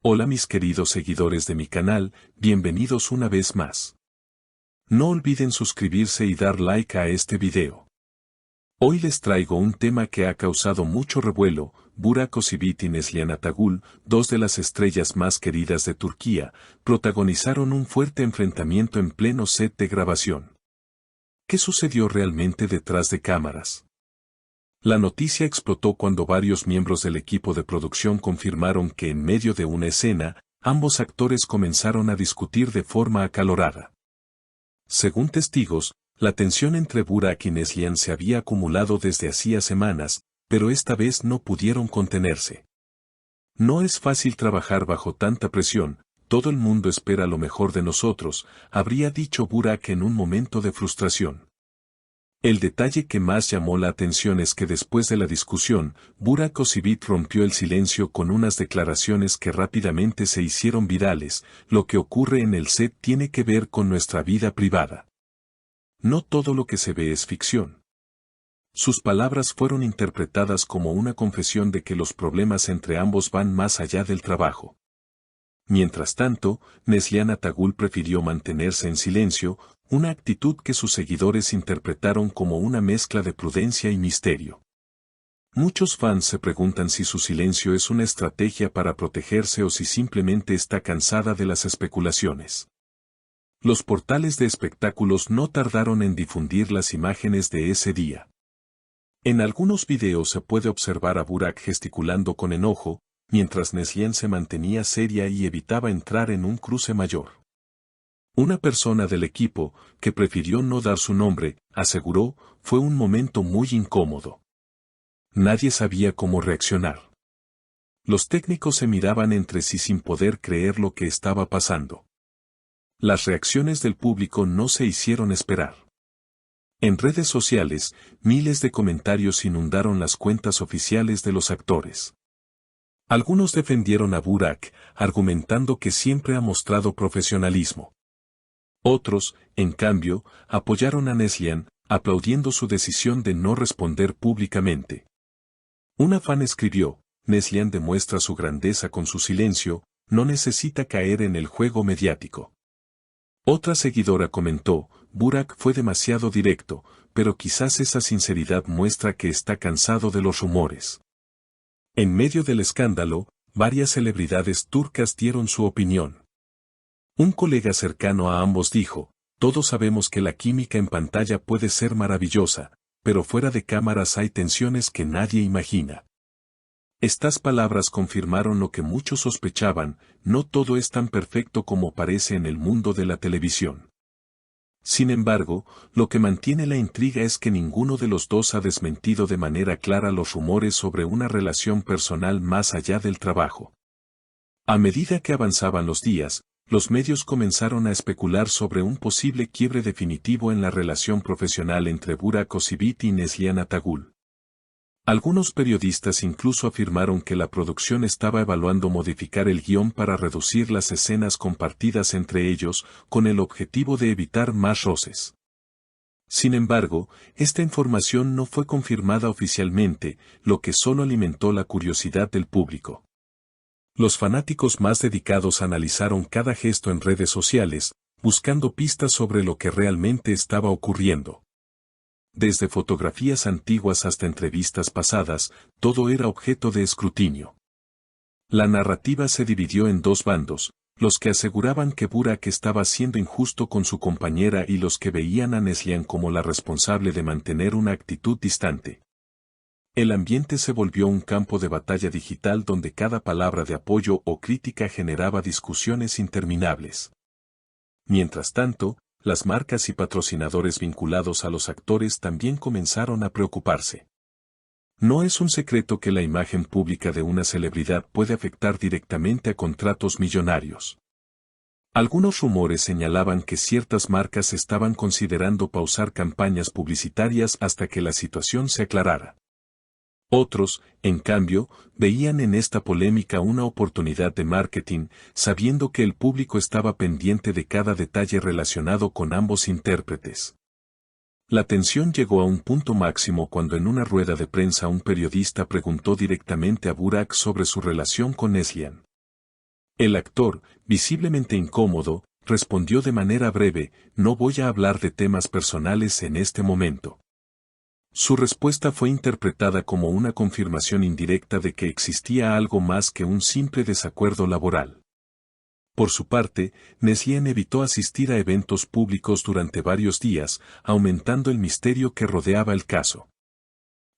Hola mis queridos seguidores de mi canal, bienvenidos una vez más. No olviden suscribirse y dar like a este video. Hoy les traigo un tema que ha causado mucho revuelo. Burak Özçivit y Neslihan Atagül, dos de las estrellas más queridas de Turquía, protagonizaron un fuerte enfrentamiento en pleno set de grabación. ¿Qué sucedió realmente detrás de cámaras? La noticia explotó cuando varios miembros del equipo de producción confirmaron que en medio de una escena, ambos actores comenzaron a discutir de forma acalorada. Según testigos, la tensión entre Burak y Neslihan se había acumulado desde hacía semanas, pero esta vez no pudieron contenerse. No es fácil trabajar bajo tanta presión, todo el mundo espera lo mejor de nosotros, habría dicho Burak en un momento de frustración. El detalle que más llamó la atención es que después de la discusión, Burak Özçivit rompió el silencio con unas declaraciones que rápidamente se hicieron virales. Lo que ocurre en el set tiene que ver con nuestra vida privada. No todo lo que se ve es ficción. Sus palabras fueron interpretadas como una confesión de que los problemas entre ambos van más allá del trabajo. Mientras tanto, Neslihan Atagül prefirió mantenerse en silencio, una actitud que sus seguidores interpretaron como una mezcla de prudencia y misterio. Muchos fans se preguntan si su silencio es una estrategia para protegerse o si simplemente está cansada de las especulaciones. Los portales de espectáculos no tardaron en difundir las imágenes de ese día. En algunos videos se puede observar a Burak gesticulando con enojo, mientras Neslihan se mantenía seria y evitaba entrar en un cruce mayor. Una persona del equipo, que prefirió no dar su nombre, aseguró, fue un momento muy incómodo. Nadie sabía cómo reaccionar. Los técnicos se miraban entre sí sin poder creer lo que estaba pasando. Las reacciones del público no se hicieron esperar. En redes sociales, miles de comentarios inundaron las cuentas oficiales de los actores. Algunos defendieron a Burak, argumentando que siempre ha mostrado profesionalismo. Otros, en cambio, apoyaron a Neslihan, aplaudiendo su decisión de no responder públicamente. Una fan escribió, Neslihan demuestra su grandeza con su silencio, no necesita caer en el juego mediático. Otra seguidora comentó, Burak fue demasiado directo, pero quizás esa sinceridad muestra que está cansado de los rumores. En medio del escándalo, varias celebridades turcas dieron su opinión. Un colega cercano a ambos dijo, todos sabemos que la química en pantalla puede ser maravillosa, pero fuera de cámaras hay tensiones que nadie imagina. Estas palabras confirmaron lo que muchos sospechaban, no todo es tan perfecto como parece en el mundo de la televisión. Sin embargo, lo que mantiene la intriga es que ninguno de los dos ha desmentido de manera clara los rumores sobre una relación personal más allá del trabajo. A medida que avanzaban los días, los medios comenzaron a especular sobre un posible quiebre definitivo en la relación profesional entre Burak Özçivit y Neslihan Atagül. Algunos periodistas incluso afirmaron que la producción estaba evaluando modificar el guión para reducir las escenas compartidas entre ellos, con el objetivo de evitar más roces. Sin embargo, esta información no fue confirmada oficialmente, lo que solo alimentó la curiosidad del público. Los fanáticos más dedicados analizaron cada gesto en redes sociales, buscando pistas sobre lo que realmente estaba ocurriendo. Desde fotografías antiguas hasta entrevistas pasadas, todo era objeto de escrutinio. La narrativa se dividió en dos bandos, los que aseguraban que Burak estaba siendo injusto con su compañera y los que veían a Neslihan como la responsable de mantener una actitud distante. El ambiente se volvió un campo de batalla digital donde cada palabra de apoyo o crítica generaba discusiones interminables. Mientras tanto, las marcas y patrocinadores vinculados a los actores también comenzaron a preocuparse. No es un secreto que la imagen pública de una celebridad puede afectar directamente a contratos millonarios. Algunos rumores señalaban que ciertas marcas estaban considerando pausar campañas publicitarias hasta que la situación se aclarara. Otros, en cambio, veían en esta polémica una oportunidad de marketing, sabiendo que el público estaba pendiente de cada detalle relacionado con ambos intérpretes. La tensión llegó a un punto máximo cuando en una rueda de prensa un periodista preguntó directamente a Burak sobre su relación con Neslihan. El actor, visiblemente incómodo, respondió de manera breve, no voy a hablar de temas personales en este momento. Su respuesta fue interpretada como una confirmación indirecta de que existía algo más que un simple desacuerdo laboral. Por su parte, Neslian evitó asistir a eventos públicos durante varios días, aumentando el misterio que rodeaba el caso.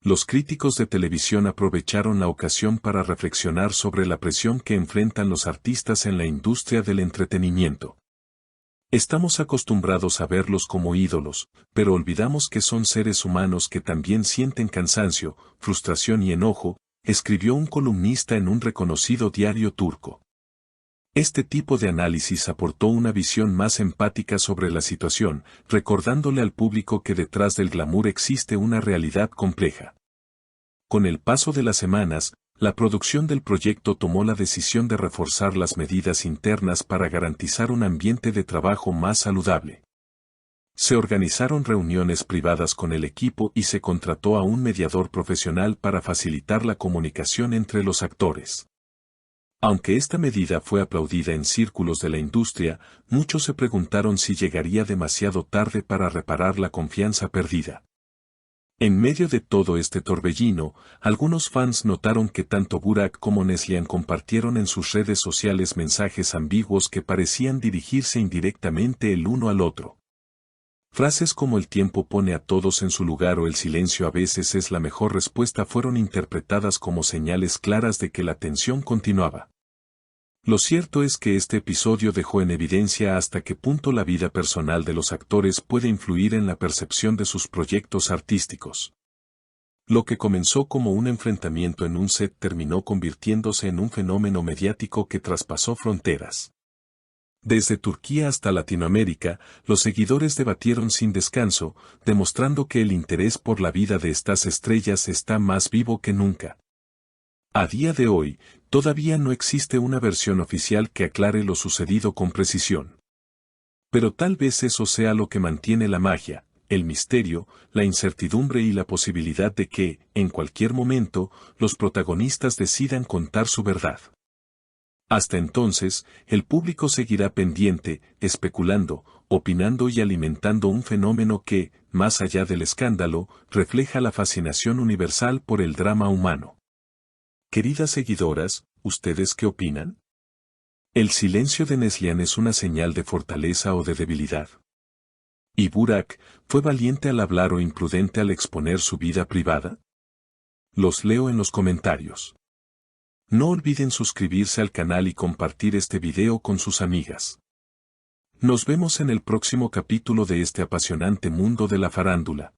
Los críticos de televisión aprovecharon la ocasión para reflexionar sobre la presión que enfrentan los artistas en la industria del entretenimiento. Estamos acostumbrados a verlos como ídolos, pero olvidamos que son seres humanos que también sienten cansancio, frustración y enojo, escribió un columnista en un reconocido diario turco. Este tipo de análisis aportó una visión más empática sobre la situación, recordándole al público que detrás del glamour existe una realidad compleja. Con el paso de las semanas, la producción del proyecto tomó la decisión de reforzar las medidas internas para garantizar un ambiente de trabajo más saludable. Se organizaron reuniones privadas con el equipo y se contrató a un mediador profesional para facilitar la comunicación entre los actores. Aunque esta medida fue aplaudida en círculos de la industria, muchos se preguntaron si llegaría demasiado tarde para reparar la confianza perdida. En medio de todo este torbellino, algunos fans notaron que tanto Burak como Neslian compartieron en sus redes sociales mensajes ambiguos que parecían dirigirse indirectamente el uno al otro. Frases como el tiempo pone a todos en su lugar o el silencio a veces es la mejor respuesta fueron interpretadas como señales claras de que la tensión continuaba. Lo cierto es que este episodio dejó en evidencia hasta qué punto la vida personal de los actores puede influir en la percepción de sus proyectos artísticos. Lo que comenzó como un enfrentamiento en un set terminó convirtiéndose en un fenómeno mediático que traspasó fronteras. Desde Turquía hasta Latinoamérica, los seguidores debatieron sin descanso, demostrando que el interés por la vida de estas estrellas está más vivo que nunca. A día de hoy, todavía no existe una versión oficial que aclare lo sucedido con precisión. Pero tal vez eso sea lo que mantiene la magia, el misterio, la incertidumbre y la posibilidad de que, en cualquier momento, los protagonistas decidan contar su verdad. Hasta entonces, el público seguirá pendiente, especulando, opinando y alimentando un fenómeno que, más allá del escándalo, refleja la fascinación universal por el drama humano. Queridas seguidoras, ¿ustedes qué opinan? ¿El silencio de Neslian es una señal de fortaleza o de debilidad? ¿Y Burak, fue valiente al hablar o imprudente al exponer su vida privada? Los leo en los comentarios. No olviden suscribirse al canal y compartir este video con sus amigas. Nos vemos en el próximo capítulo de este apasionante mundo de la farándula.